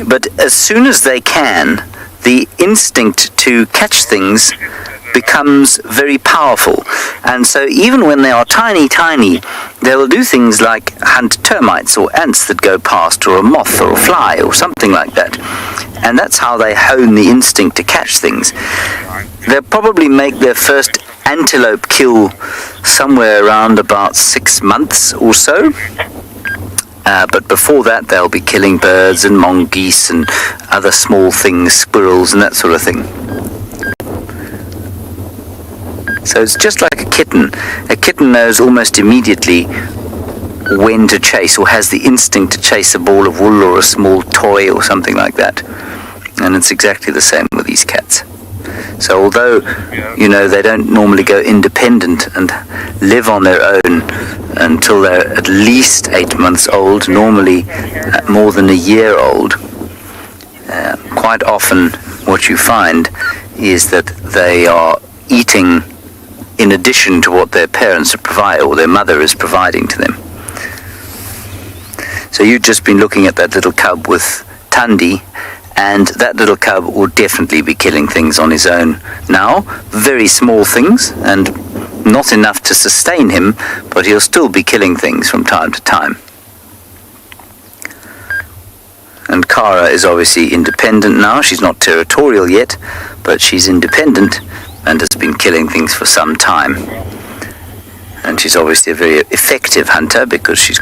Speaker 5: but as soon as they can, the instinct to catch things becomes very powerful. And so even when they are tiny, they will do things like hunt termites or ants that go past, or a moth or a fly or something like that. And that's how they hone the instinct to catch things. They'll probably make their first antelope kill somewhere around about 6 months or so. But before that, they'll be killing birds and mongoose and other small things, squirrels and that sort of thing. So it's just like a kitten. A kitten knows almost immediately when to chase, or has the instinct to chase a ball of wool or a small toy or something like that. And it's exactly the same with these cats. So although, they don't normally go independent and live on their own until they're at least 8 months old, normally more than a year old, quite often what you find is that they are eating in addition to what their parents provide, or their mother is providing to them. So you've just been looking at that little cub with Tandy, and that little cub will definitely be killing things on his own now. Very small things, and not enough to sustain him, but he'll still be killing things from time to time. And Kara is obviously independent now. She's not territorial yet, but she's independent and has been killing things for some time. And she's obviously a very effective hunter, because she's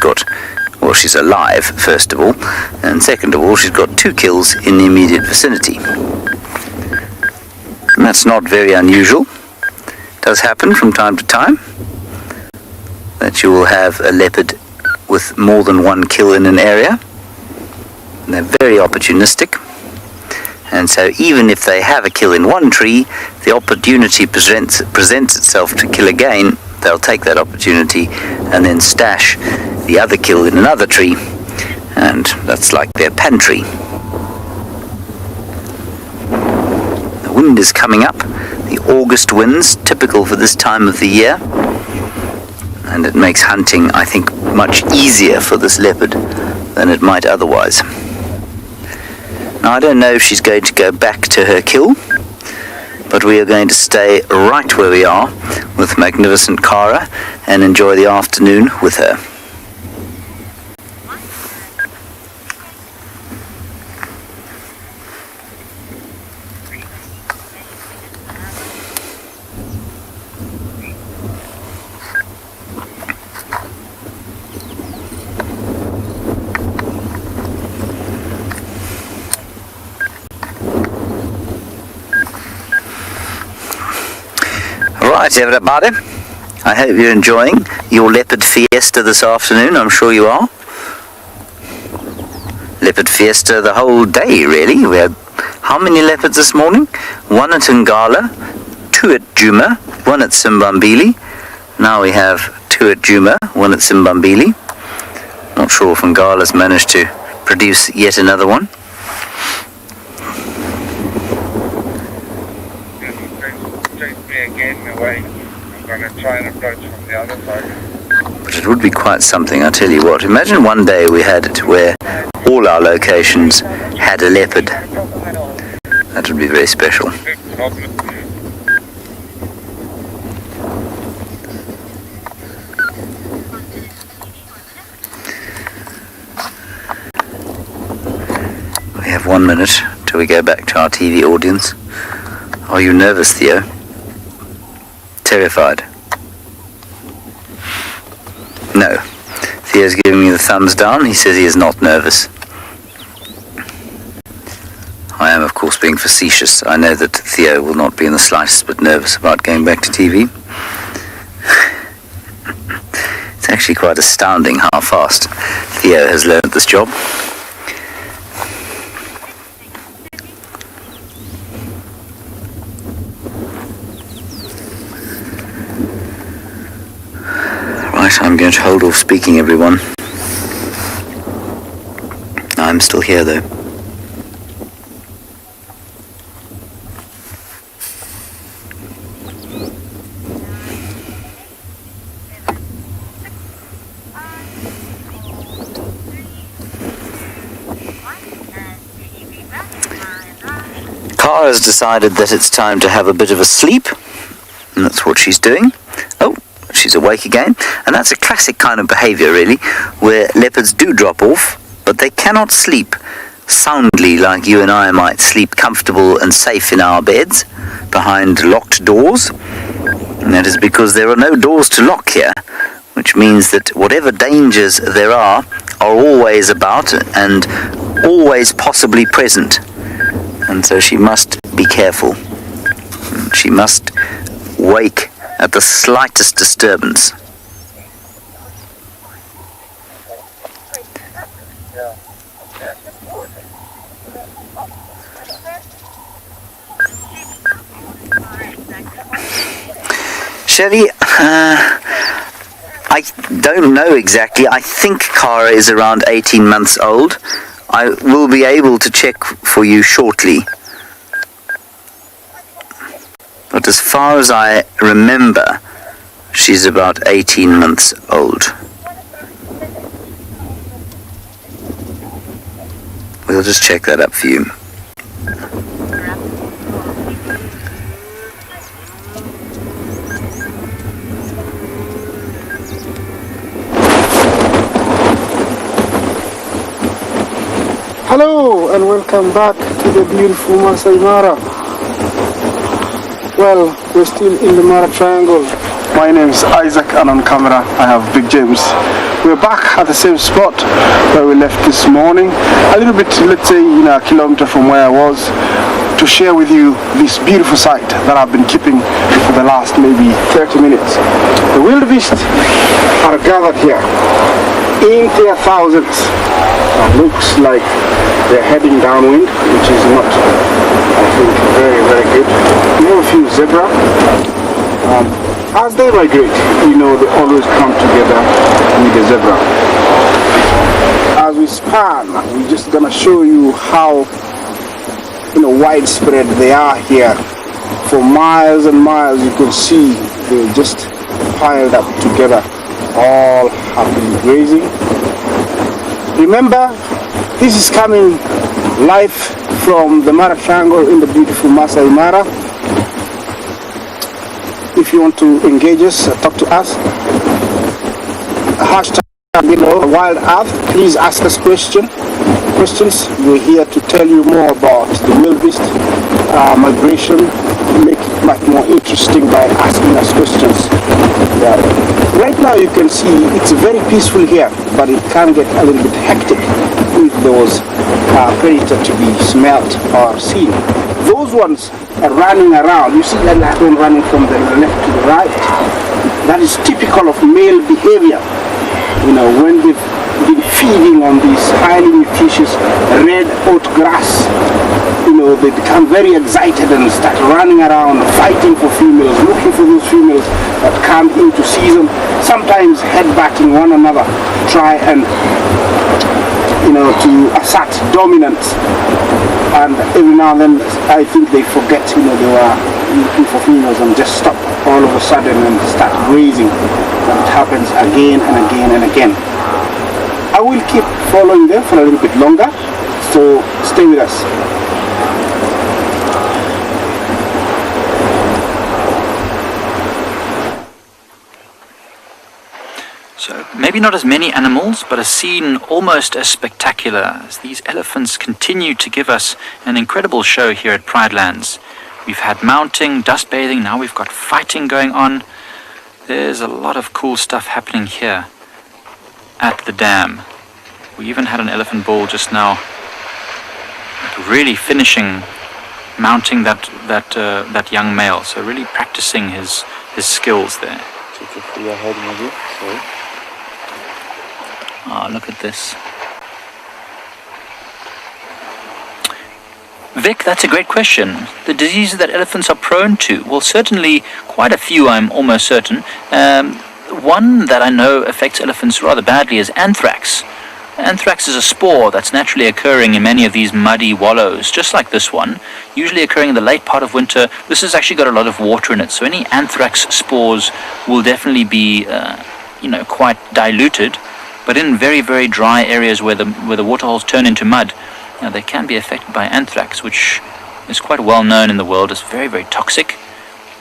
Speaker 5: alive, first of all, and second of all, she's got 2 kills in the immediate vicinity. And that's not very unusual. It does happen from time to time that you will have a leopard with more than 1 kill in an area. And they're very opportunistic. And so even if they have a kill in one tree, the opportunity presents itself to kill again, they'll take that opportunity and then stash the other kill in another tree, and that's like their pantry. The wind is coming up, the August winds, typical for this time of the year. And it makes hunting, I think, much easier for this leopard than it might otherwise. Now, I don't know if she's going to go back to her kill, but we are going to stay right where we are with magnificent Kara and enjoy the afternoon with her. Right, everybody, I hope you're enjoying your leopard fiesta this afternoon. I'm sure you are. Leopard fiesta the whole day, really. We had how many leopards this morning? 1 at Ngala, 2 at Djuma, 1 at Simbambili. Now we have 2 at Djuma, 1 at Simbambili. Not sure if Ngala's managed to produce yet another one.
Speaker 9: Again away. I'm going to try and approach from the other side.
Speaker 5: But it would be quite something, I tell you what. Imagine one day we had it where all our locations had a leopard. That would be very special. We have 1 minute till we go back to our TV audience. Are you nervous, Theo? Terrified? No. Theo's giving me the thumbs down. He says he is not nervous. I am, of course, being facetious. I know that Theo will not be in the slightest bit nervous about going back to TV. It's actually quite astounding how fast Theo has learned this job. I'm going to hold off speaking, everyone. I'm still here, though. Kara has decided that it's time to have a bit of a sleep, and that's what she's doing. Oh, she's awake again, and that's a classic kind of behavior, really, where leopards do drop off, but they cannot sleep soundly like you and I might sleep comfortable and safe in our beds behind locked doors. And that is because there are no doors to lock here, which means that whatever dangers there are always about and always possibly present. And so she must be careful. She must wake at the slightest disturbance. Shelley, I don't know exactly. I think Kara is around 18 months old. I will be able to check for you shortly. But as far as I remember, she's about 18 months old. We'll just check that up for you.
Speaker 10: Hello and welcome back to the beautiful Masai Mara. Well, we're still in the Mara Triangle. My name is Isaac and on camera I have Big James. We're back at the same spot where we left this morning, a little bit, let's say, a kilometer from where I was, to share with you this beautiful sight that I've been keeping for the last maybe 30 minutes. The wildebeest are gathered here in their thousands. Looks like they're heading downwind, which is not, I think, very, very good. We have a few zebra. As they migrate, they always come together with the zebra. As we span, we're just gonna show you how widespread they are here. For miles and miles, you can see they're just piled up together. all have been grazing. Remember, this is coming live from the Mara Triangle in the beautiful Masai Mara. If you want to engage us, talk to us, hashtag WildEarth, please ask us questions. We're here to tell you more about the wildebeest migration, make it much more interesting by asking us questions. Right now you can see it's very peaceful here, but it can get a little bit hectic if there was a predator to be smelt or seen. Those ones are running around. You see that last one running from the left to the right? That is typical of male behavior. You know, when they've been feeding on these highly nutritious red oat grass, you know, they become very excited and start running around, fighting for females, looking for those females that come into season, sometimes headbutting one another, try and, you know, to assert dominance. And every now and then, I think they forget, you know, they were looking for females and just stop all of a sudden and start grazing. And it happens again and again and again. I will keep following them for a little bit longer, so stay with us.
Speaker 2: So maybe not as many animals, but a scene almost as spectacular as these elephants continue to give us an incredible show here at Pride Lands. We've had mounting, dust bathing, now we've got fighting going on. There's a lot of cool stuff happening here at the dam. We even had an elephant bull just now really finishing mounting that young male, so really practicing his skills there. Oh, look at this. Vic, that's a great question. The diseases that elephants are prone to, well, certainly quite a few, I'm almost certain. One that I know affects elephants rather badly is anthrax. Anthrax is a spore that's naturally occurring in many of these muddy wallows, just like this one, usually occurring in the late part of winter. This has actually got a lot of water in it, so any anthrax spores will definitely be, quite diluted. But in very, very dry areas where the waterholes turn into mud, they can be affected by anthrax, which is quite well known in the world as very, very toxic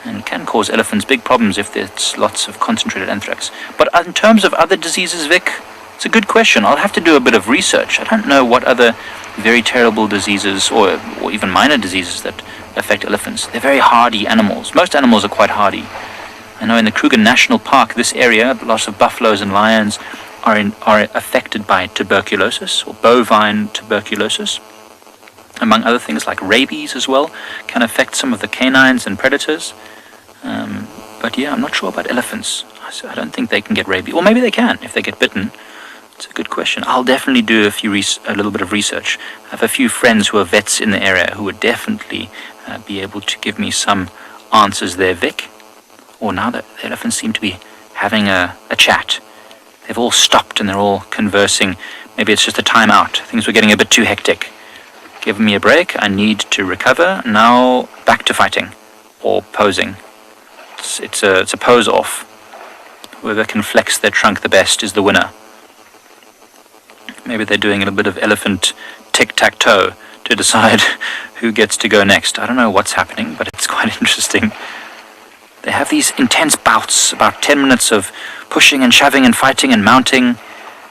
Speaker 2: and can cause elephants big problems if there's lots of concentrated anthrax. But in terms of other diseases, Vic, it's a good question. I'll have to do a bit of research. I don't know what other very terrible diseases or even minor diseases that affect elephants. They're very hardy animals. Most animals are quite hardy. I know in the Kruger National Park, this area, lots of buffaloes and lions are affected by tuberculosis or bovine tuberculosis. Among other things like rabies as well can affect some of the canines and predators. But yeah, I'm not sure about elephants. I don't think they can get rabies. Or maybe they can if they get bitten. It's a good question. I'll definitely do a little bit of research. I have a few friends who are vets in the area who would definitely be able to give me some answers there, Vic. Or now that the elephants seem to be having a chat. They've all stopped and they're all conversing. Maybe it's just a time out. Things were getting a bit too hectic. Give me a break. I need to recover. Now back to fighting or posing. It's a pose off. Whoever can flex their trunk the best is the winner. Maybe they're doing a little bit of elephant tic-tac-toe to decide who gets to go next. I don't know what's happening, but it's quite interesting. They have these intense bouts, about 10 minutes of pushing and shoving and fighting and mounting,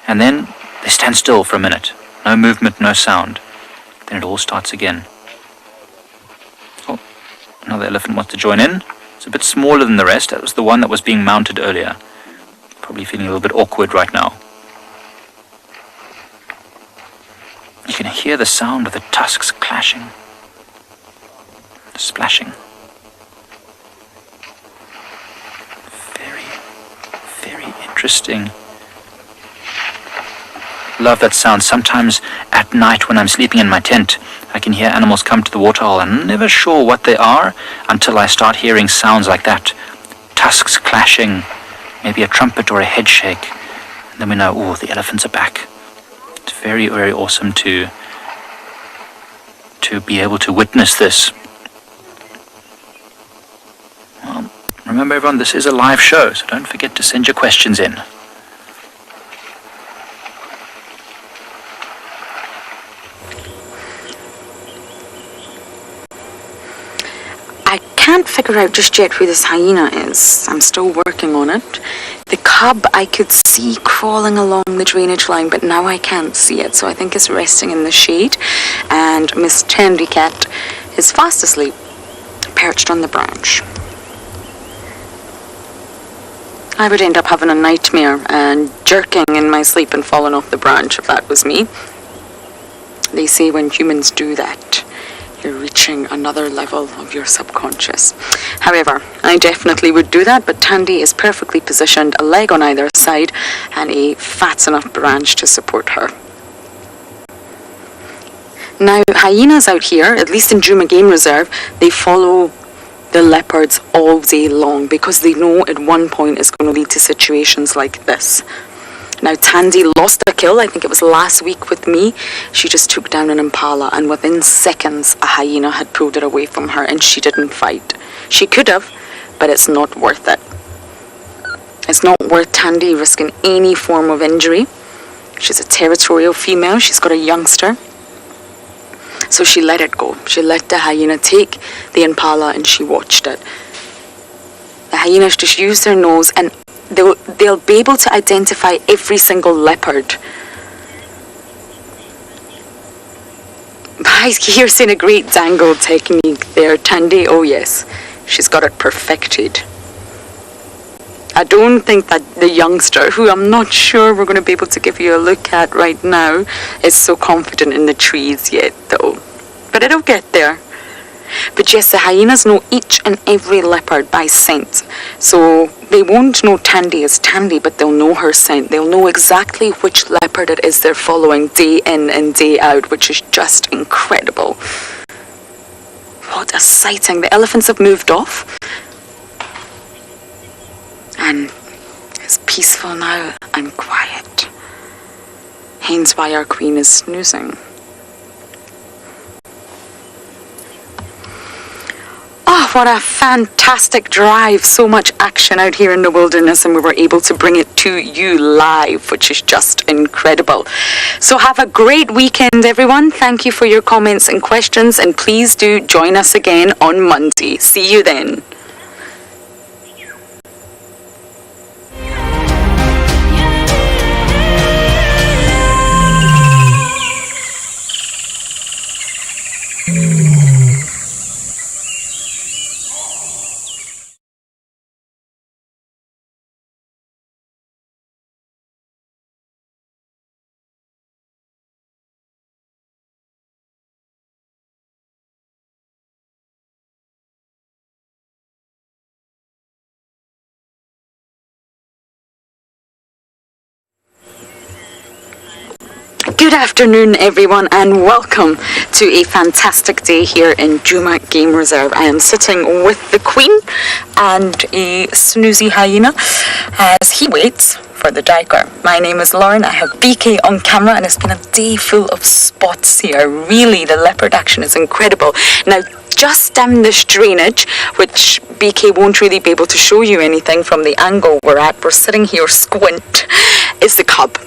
Speaker 2: and then they stand still for a minute. No movement, no sound. Then it all starts again. Oh, another elephant wants to join in. It's a bit smaller than the rest. That was the one that was being mounted earlier. Probably feeling a little bit awkward right now. You can hear the sound of the tusks clashing, splashing. Very, very interesting. Love that sound. Sometimes at night when I'm sleeping in my tent, I can hear animals come to the waterhole. I'm never sure what they are until I start hearing sounds like that. Tusks clashing, maybe a trumpet or a head shake. And then we know, oh, the elephants are back. It's very, very awesome to be able to witness this. Well, remember everyone, this is a live show, so don't forget to send your questions in.
Speaker 3: can't figure out just yet who this hyena is. I'm still working on it. The cub I could see crawling along the drainage line, but now I can't see it, so I think it's resting in the shade. And Miss Tandy Cat is fast asleep, perched on the branch. I would end up having a nightmare and jerking in my sleep and falling off the branch if that was me. They say when humans do that, you're reaching another level of your subconscious. However, I definitely would do that, but Tandy is perfectly positioned, a leg on either side, and a fat enough branch to support her. Now, hyenas out here, at least in Djuma Game Reserve, they follow the leopards all day long because they know at one point it's going to lead to situations like this. Now, Tandy lost a kill, I think it was last week with me. She just took down an impala, and within seconds a hyena had pulled it away from her, and she didn't fight. She could have, but it's not worth it. It's not worth Tandy risking any form of injury. She's a territorial female, she's got a youngster. So she let it go. She let the hyena take the impala and she watched it. The hyenas just use their nose and they'll be able to identify every single leopard. I hear saying a great dangle technique there, Tandy. Oh yes, she's got it perfected. I don't think that the youngster, who I'm not sure we're going to be able to give you a look at right now, is so confident in the trees yet though. But it'll get there. But yes, the hyenas know each and every leopard by scent. So they won't know Tandy as Tandy, but they'll know her scent. They'll know exactly which leopard it is they're following day in and day out, which is just incredible. What a sighting. The elephants have moved off. And it's peaceful now and quiet. Hence why our queen is snoozing. Oh, what a fantastic drive. So much action out here in the wilderness, and we were able to bring it to you live, which is just incredible. So have a great weekend, everyone. Thank you for your comments and questions, and please do join us again on Monday. See you then. Good afternoon, everyone, and welcome to a fantastic day here in Djuma Game Reserve. I am sitting with the Queen and a snoozy hyena as he waits for the diker. My name is Lauren. I have BK on camera, and it's been a day full of spots here. Really, the leopard action is incredible. Now, just down this drainage, which BK won't really be able to show you anything from the angle we're at, we're sitting here squint, is the cub.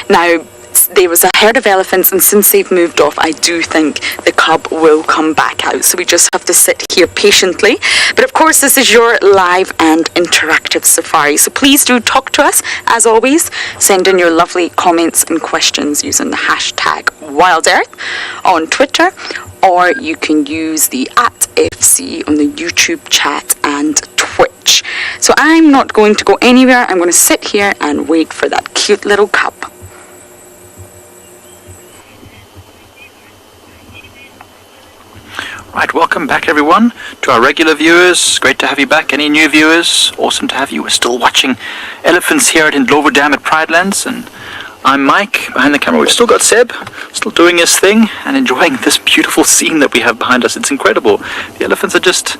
Speaker 3: Now, there was a herd of elephants, and since they've moved off, I do think the cub will come back out. So we just have to sit here patiently. But of course, this is your live and interactive safari. So please do talk to us. As always, send in your lovely comments and questions using the hashtag WildEarth on Twitter, or you can use the @FC on the YouTube chat and Twitch. So I'm not going to go anywhere. I'm going to sit here and wait for that cute little cub.
Speaker 2: Right, welcome back everyone to our regular viewers. Great to have you back. Any new viewers? Awesome to have you. We're still watching elephants here at Ndlovu Dam at Pridelands, and I'm Mike behind the camera. We've still got Seb, still doing his thing and enjoying this beautiful scene that we have behind us. It's incredible. The elephants are just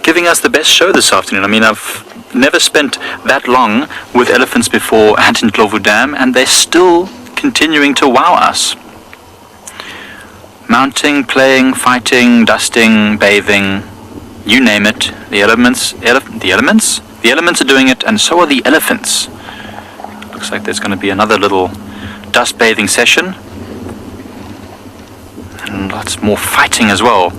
Speaker 2: giving us the best show this afternoon. I mean, I've never spent that long with elephants before at Ndlovu Dam, and they're still continuing to wow us. Mounting, playing, fighting, dusting, bathing, you name it. The elements are doing it, and so are the elephants. Looks like there's going to be another little dust bathing session, and lots more fighting as well.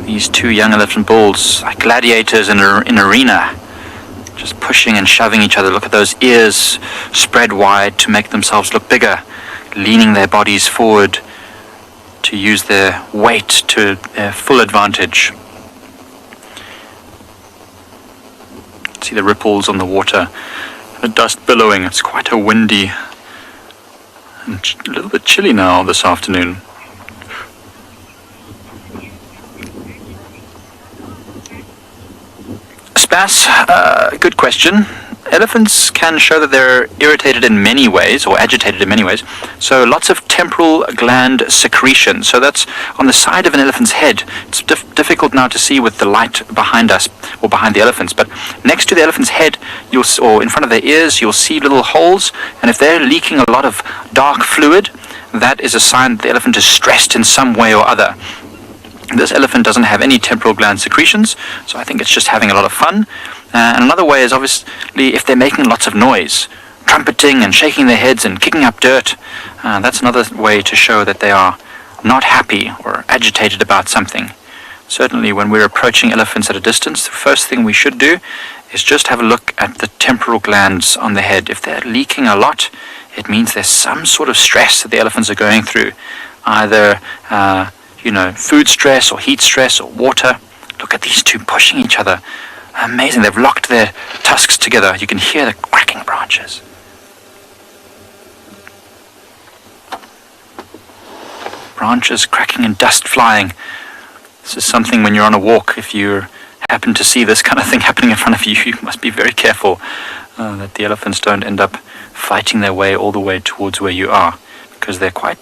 Speaker 2: These two young elephant bulls, like gladiators in an arena, just pushing and shoving each other. Look at those ears spread wide to make themselves look bigger, leaning their bodies forward to use their weight to their full advantage. See the ripples on the water, the dust billowing. It's quite a windy and a little bit chilly now this afternoon. Spas, good question. Elephants can show that they're irritated in many ways, or agitated in many ways. So lots of temporal gland secretion. So that's on the side of an elephant's head. It's difficult now to see with the light behind us, or behind the elephants. But next to the elephant's head, or in front of their ears, you'll see little holes. And if they're leaking a lot of dark fluid, that is a sign that the elephant is stressed in some way or other. This elephant doesn't have any temporal gland secretions, so I think it's just having a lot of fun. And another way is obviously if they're making lots of noise, trumpeting and shaking their heads and kicking up dirt. That's another way to show that they are not happy or agitated about something. Certainly when we're approaching elephants at a distance, the first thing we should do is just have a look at the temporal glands on the head. If they're leaking a lot, it means there's some sort of stress that the elephants are going through. Either food stress or heat stress or water. Look at these two pushing each other. Amazing, they've locked their tusks together. You can hear the cracking branches. Branches cracking and dust flying. This is something when you're on a walk, if you happen to see this kind of thing happening in front of you, you must be very careful that the elephants don't end up fighting their way all the way towards where you are, because they're quite